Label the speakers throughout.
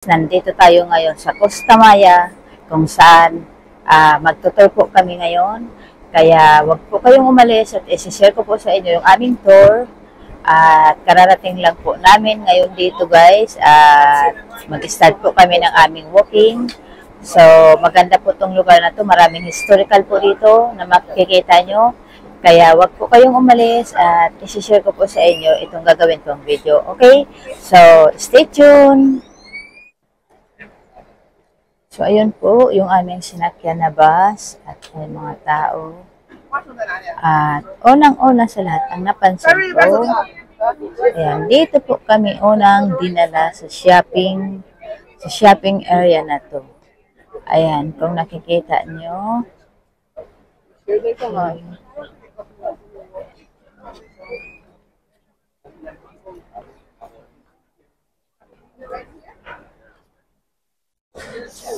Speaker 1: Nandito tayo ngayon sa Costa Maya kung saan magtutour po kami ngayon. Kaya wag po kayong umalis at isi-share ko po sa inyo yung aming tour. At kararating lang po namin ngayon dito guys. At mag-start po kami ng aming walking. So maganda po itong lugar na to. Maraming historical po dito na makikita nyo. Kaya wag po kayong umalis at isi-share ko po sa inyo itong gagawin kong video. Okay? So stay tuned! So, ayun po, yung aming sinakyan na bus at may mga tao. At unang-una sa lahat, ang napansin ko, ayan, dito po kami unang dinala sa shopping area na to. Ayan, kung nakikita nyo.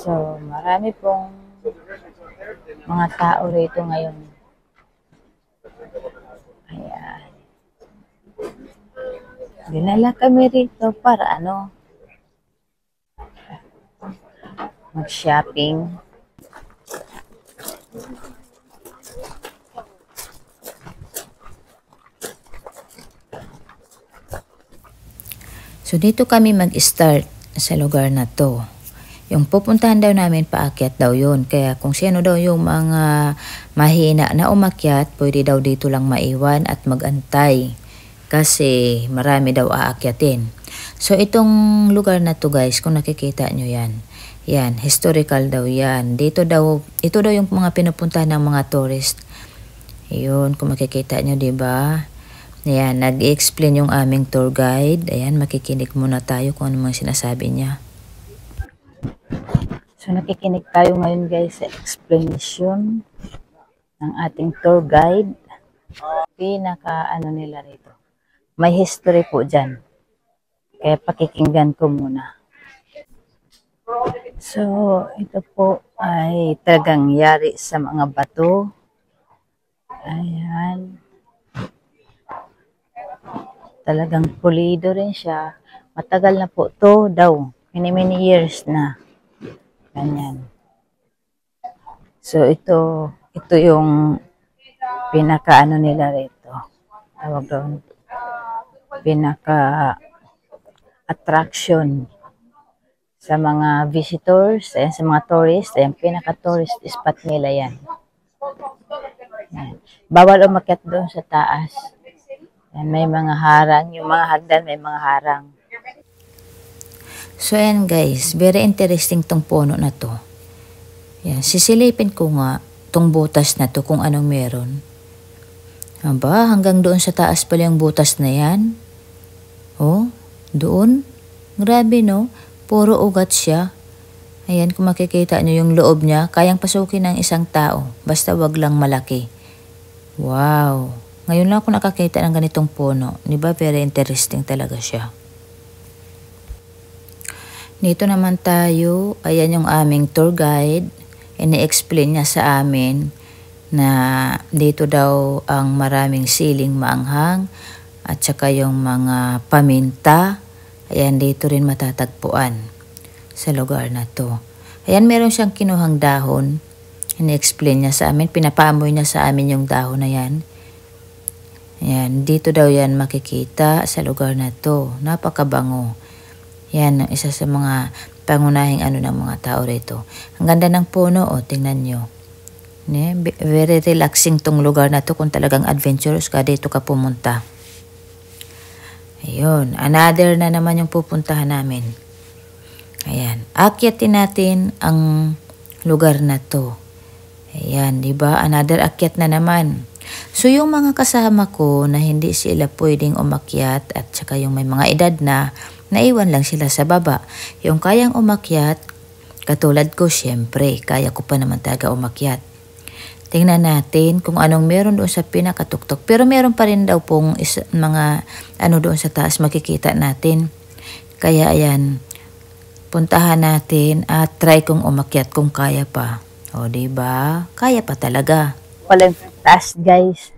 Speaker 1: So, marami pong mga tao rito ngayon. Ayan. Dinala kami rito para mag-shopping. So, dito kami mag-start sa lugar na to. Yung pupuntahan daw namin, paakyat daw yun. Kaya kung sino daw yung mga mahina na umakyat, pwede daw dito lang maiwan at magantay. Kasi marami daw aakyatin. So itong lugar na to guys, kung nakikita nyo yan. Yan, historical daw yan. Ito daw yung mga pinupuntahan ng mga tourist. Ayun, kung makikita nyo, diba? Yan, nag-explain yung aming tour guide. Ayan, makikinig muna tayo kung ano mga sinasabi niya. So, nakikinig tayo ngayon guys sa explanation ng ating tour guide. Nila rito. May history po dyan. Kaya pakikinggan ko muna. So, ito po ay talagang yari sa mga bato. Ayan. Talagang pulido rin siya. Matagal na po to daw. Many years na. Ganyan. So, ito yung pinaka nila rito. Tawag doon. Pinaka attraction sa mga visitors, ayan, sa mga tourists. Ayan, pinaka tourist spot nila yan. Ayan. Bawal umakyat doon sa taas. Ayan, may mga harang. Yung mga hagdan may mga harang. So, ayan guys, very interesting tong puno na to. Yan, sisilipin ko nga tong butas na to kung anong meron. Aba, hanggang doon sa taas pala yung butas na yan. Oh, doon. Grabe no, puro ugat siya. Ayan, kung makikita nyo yung loob niya, kayang pasukin ng isang tao. Basta wag lang malaki. Wow, ngayon lang ako nakakita ng ganitong puno. Diba, very interesting talaga siya. Dito naman tayo, ayan yung aming tour guide. Ini-explain niya sa amin na dito daw ang maraming siling maanghang at saka yung mga paminta. Ayan, dito rin matatagpuan sa lugar na to. Ayan, meron siyang kinuhang dahon. Ini-explain niya sa amin, pinapaamoy niya sa amin yung dahon na yan. Ayan, dito daw yan makikita sa lugar na to. Napakabango. Yan, isa sa mga pangunahing ng mga tao rito. Ang ganda ng puno, tingnan nyo. Very relaxing tong lugar na to kung talagang adventurous ka, dito ka pumunta. Ayun, another na naman yung pupuntahan namin. Ayan, akyatin natin ang lugar na to. Ayan, diba? Another akyat na naman. So, yung mga kasama ko na hindi sila pwedeng umakyat at saka yung may mga edad na, naiwan lang sila sa baba. Yung kayang umakyat, katulad ko, syempre, kaya ko pa naman talaga umakyat. Tingnan natin kung anong meron doon sa pinakatuktok. Pero meron pa rin daw pong mga doon sa taas makikita natin. Kaya ayan, puntahan natin at try kong umakyat kung kaya pa. O, diba? Kaya pa talaga. Walang taas, guys.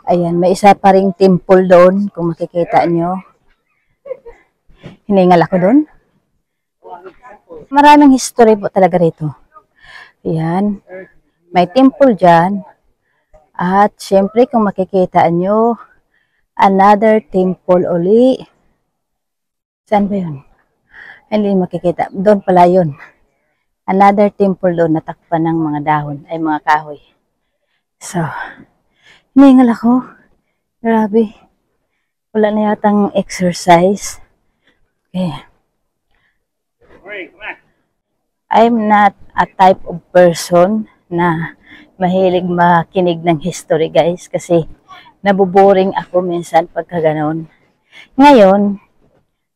Speaker 1: Ayan, may isa pa ring temple doon, kung makikita nyo. Hiningal ako doon.
Speaker 2: Maraming history po talaga rito. Ayan. May temple dyan. At syempre kung makikita nyo, another temple uli. Saan ba yun? Hindi makikita. Doon pala yun. Another temple doon, natakpan ng mga dahon, ay mga kahoy. So, hiningal ako. Grabe. Wala na yatang exercise. Okay. I'm not a type of person na mahilig makinig ng history, guys. Kasi nabuboring ako minsan pagka ganon. Ngayon,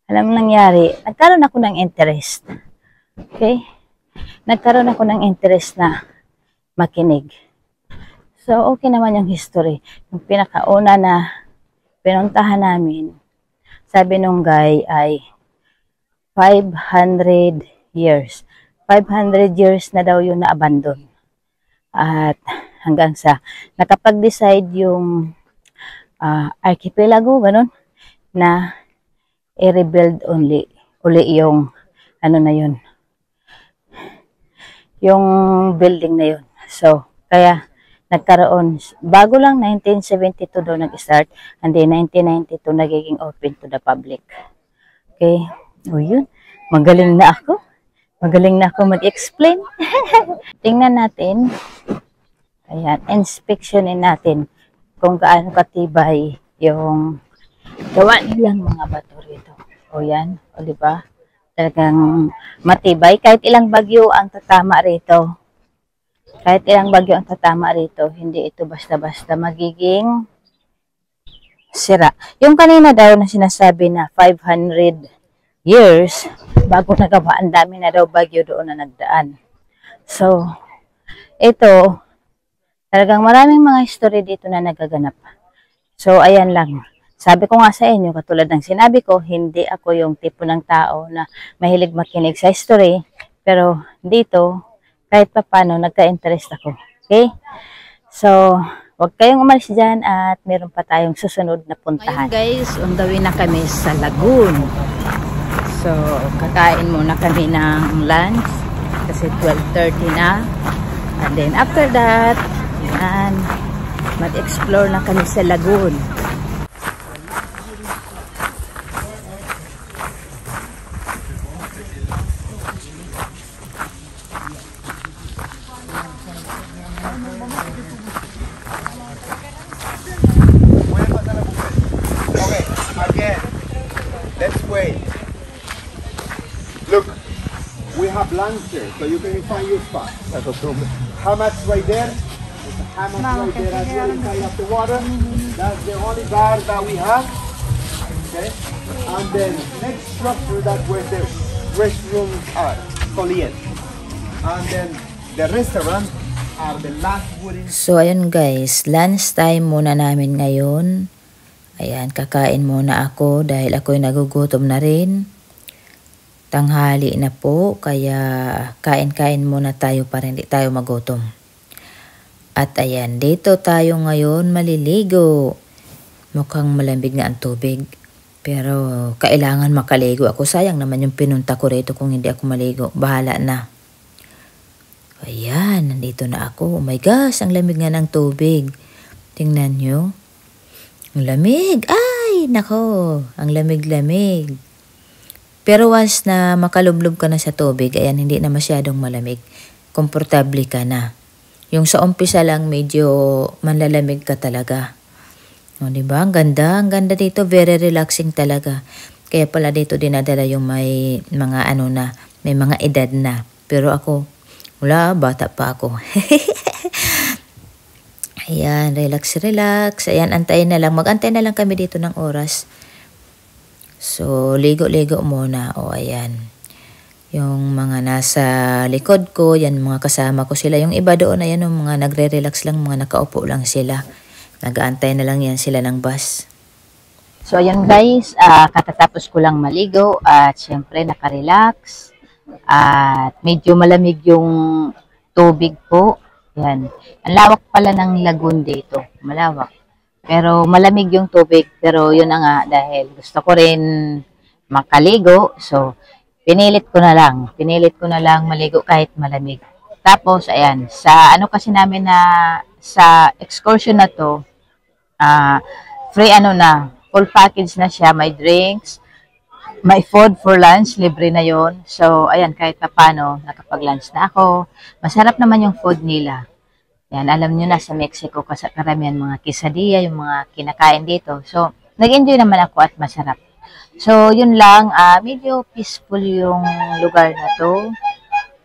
Speaker 2: alam mo nangyari, nagkaroon ako ng interest. Okay? Nagkaroon ako ng interest na makinig. So, okay naman yung history. Yung pinakauna na pinuntahan namin, sabi nung guy ay 500 years. 500 years na daw yung na-abandon. At hanggang sa nakapag-decide yung archipelago, ganun, na i-rebuild uli yung ano na yun, yung building na yun. So, kaya nagkaroon, bago lang 1972 daw nag-start, and then 1992 nagiging open to the public. Okay? O yun, magaling na ako. Magaling na ako mag-explain. Tingnan natin. Ayan, inspectionin natin kung gaano katibay yung gawa nilang mga bato rito. O yan, o diba? Talagang matibay. Kahit ilang bagyo ang tatama rito. Kahit ilang bagyo ang tatama rito, hindi ito basta-basta magiging sira. Yung kanina daw na sinasabi na 500 years bago nagawa, ang dami na daw bagyo doon na nagdaan. So, ito, talagang maraming mga history dito na nagaganap. So, ayan lang. Sabi ko nga sa inyo, katulad ng sinabi ko, hindi ako yung tipo ng tao na mahilig makinig sa history. Pero dito, kahit pa paano, nagka-interest ako. Okay? So, huwag kayong umalis dyan at meron pa tayong susunod na puntahan. Ngayon guys, on the way na kami sa Lagoon. So, kakain muna kami ng lunch kasi 12:30 na. And then after that, yan, mag-explore na kami sa Lagoon.
Speaker 3: Look, we have lunch here, so you can find your spot. How much right there? How much right there as well inside of the water? That's the only bar that we have. Okay? And then next structure, that's where the restrooms are, Soliet. And then the restaurant are the last wooden...
Speaker 1: So, ayun guys, lunch time muna namin ngayon. Ayan, kakain muna ako dahil ako'y nagugutom na rin. Tanghali na po, kaya kain-kain muna tayo para hindi tayo magutom. At ayan, dito tayo ngayon maliligo. Mukhang malamig nga ang tubig. Pero kailangan makaligo ako. Sayang naman yung pinunta ko rito kung hindi ako maligo. Bahala na. Ayan, nandito na ako. Oh my gosh, ang lamig nga ng tubig. Tingnan nyo. Ang lamig. Ay, nako. Ang lamig-lamig. Pero once na makalublob ka na sa tubig, ayan, hindi na masyadong malamig. Komportable ka na. Yung sa umpisa lang, medyo manlalamig ka talaga. O, diba? Ang ganda dito. Very relaxing talaga. Kaya pala dito dinadala yung may mga ano na, may mga edad na. Pero ako, wala, bata pa ako. Ayan, relax. Ayan, antayin na lang. Mag-antay na lang kami dito ng oras. So, ligo-ligo muna. O, ayan. Yung mga nasa likod ko, yan mga kasama ko sila. Yung iba doon, ayan, yung mga nagre-relax lang, mga nakaupo lang sila. Nag-aantay na lang yan sila ng bus.
Speaker 2: So, ayan guys, katatapos ko lang maligo at syempre nakarelax. At medyo malamig yung tubig po. Yan. Ang lawak pala ng lagoon dito. Malawak. Pero malamig yung tubig. Pero yun na nga, dahil gusto ko rin makaligo. So, Pinilit ko na lang maligo kahit malamig. Tapos, ayan, sa ano kasi namin na, sa excursion na to, free full package na siya, may drinks, may food for lunch, libre na yon. So, ayan, kahit paano, nakapag-lunch na ako. Masarap naman yung food nila. Yan, alam nyo na sa Mexico, kasi karamihan mga quesadilla, yung mga kinakain dito. So, nag-enjoy naman ako at masarap. So, yun lang, medyo peaceful yung lugar na to.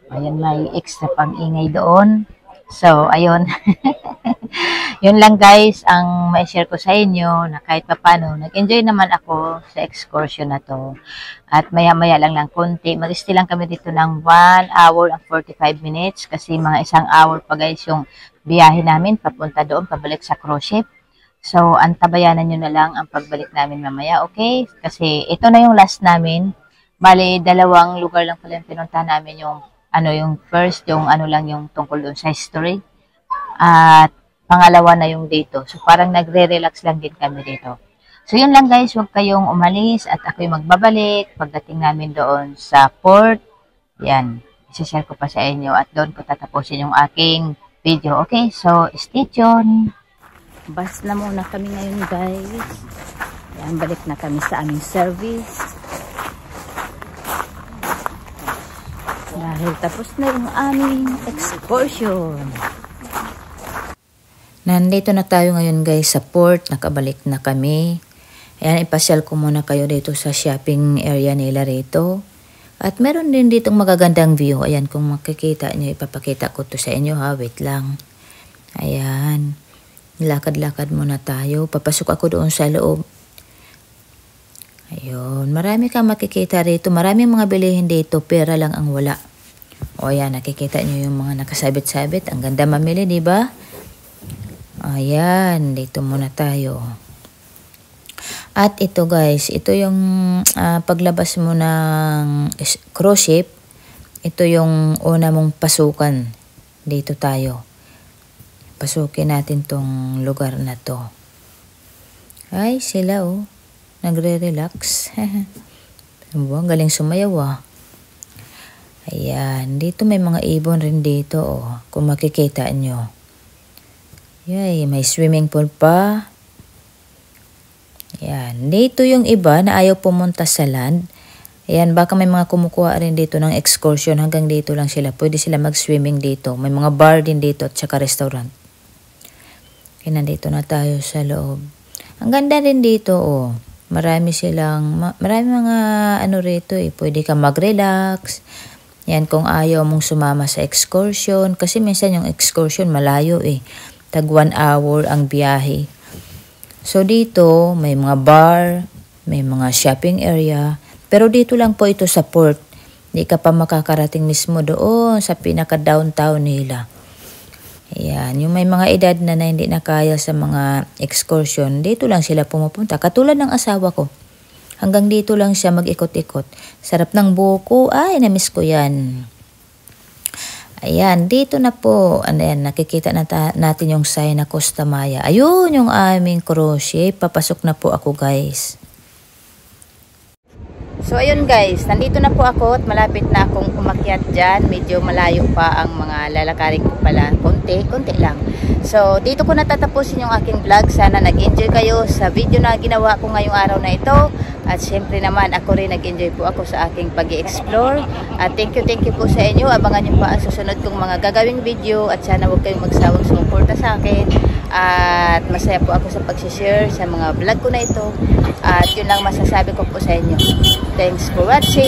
Speaker 2: Ayan, may extra pang-ingay doon. So, ayun. Yun lang guys, ang may share ko sa inyo na kahit paano, nag-enjoy naman ako sa excursion na to. At maya-maya lang konti. Mag-stay lang kami dito ng 1 hour and 45 minutes kasi mga 1 hour pa guys yung biyahe namin papunta doon, pabalik sa cruise ship. So, antabayanan nyo na lang ang pagbalik namin mamaya, okay? Kasi ito na yung last namin. Bale, 2 lugar lang pala yung pinunta namin, yung yung first, yung lang yung tungkol doon sa history. At pangalawa na yung dito. So, parang nagre-relax lang din kami dito. So, yun lang guys, huwag kayong umalis at ako'y magbabalik pagdating namin doon sa port. Yan, isa-share ko pa sa inyo at doon ko tatapusin yung aking video. Okay, so stay tuned. Bus na muna kami ngayon guys. Yan, balik na kami sa aming service. Dahil tapos na yung aming excursion.
Speaker 1: Nandito na tayo ngayon guys sa port. Nakabalik na kami. Ayan, ipasyal ko muna kayo dito sa shopping area nila rito. At meron din ditong magagandang view. Ayan, kung makikita nyo, ipapakita ko to sa inyo ha. Wait lang. Ayan. Lakad-lakad muna tayo. Papasok ako doon sa loob. Ayun. Marami kang makikita rito. Maraming mga bilihin dito. Pera lang ang wala. O ayan, nakikita nyo yung mga nakasabit-sabit. Ang ganda mamili, di ba? Ayan. Dito muna tayo. At ito guys, ito yung paglabas mo ng cruise ship, ito yung una mong pasukan. Dito tayo. Pasukin natin tong lugar na to. Ay, sila oh. Nagre-relax. Galing sumayaw Ayan, dito may mga ibon rin dito oh. Kung makikita nyo. Yay, may swimming pool pa. Ayan, dito yung iba na ayaw pumunta sa land. Ayan, baka may mga kumukuha rin dito ng excursion. Hanggang dito lang sila. Pwede sila mag-swimming dito. May mga bar din dito at saka restaurant. Kaya nandito na tayo sa loob. Ang ganda din dito, oh. Marami mga rito eh. Pwede ka mag-relax. Yan, kung ayaw mong sumama sa excursion. Kasi minsan yung excursion malayo eh. Tag 1 hour ang biyahe. So dito, may mga bar, may mga shopping area. Pero dito lang po ito sa port. Hindi ka pa makakarating mismo doon sa pinaka-downtown nila. Ayan, yung may mga edad na hindi na kaya sa mga excursion, dito lang sila pumupunta. Katulad ng asawa ko. Hanggang dito lang siya mag-ikot-ikot. Sarap ng buko. Ay, namiss ko yan. Ayan, dito na po. Ayan, nakikita natin yung sign na Costa Maya. Ayun, yung aming cruise ship. Papasok na po ako, guys.
Speaker 2: So, ayun guys. Nandito na po ako at malapit na akong umakyat dyan. Medyo malayo pa ang mga lalakarin ko pala. Konti lang. So, dito ko natatapusin yung aking vlog. Sana nag-enjoy kayo sa video na ginawa ko ngayong araw na ito. At syempre naman, ako rin nag-enjoy po ako sa aking pag-i-explore. At thank you po sa inyo. Abangan nyo pa ang susunod kong mga gagawing video. At sana huwag kayong magsawang sumuporta sa akin. At masaya po ako sa pag-share sa mga vlog ko na ito. At yun lang masasabi ko po sa inyo. Thanks for watching.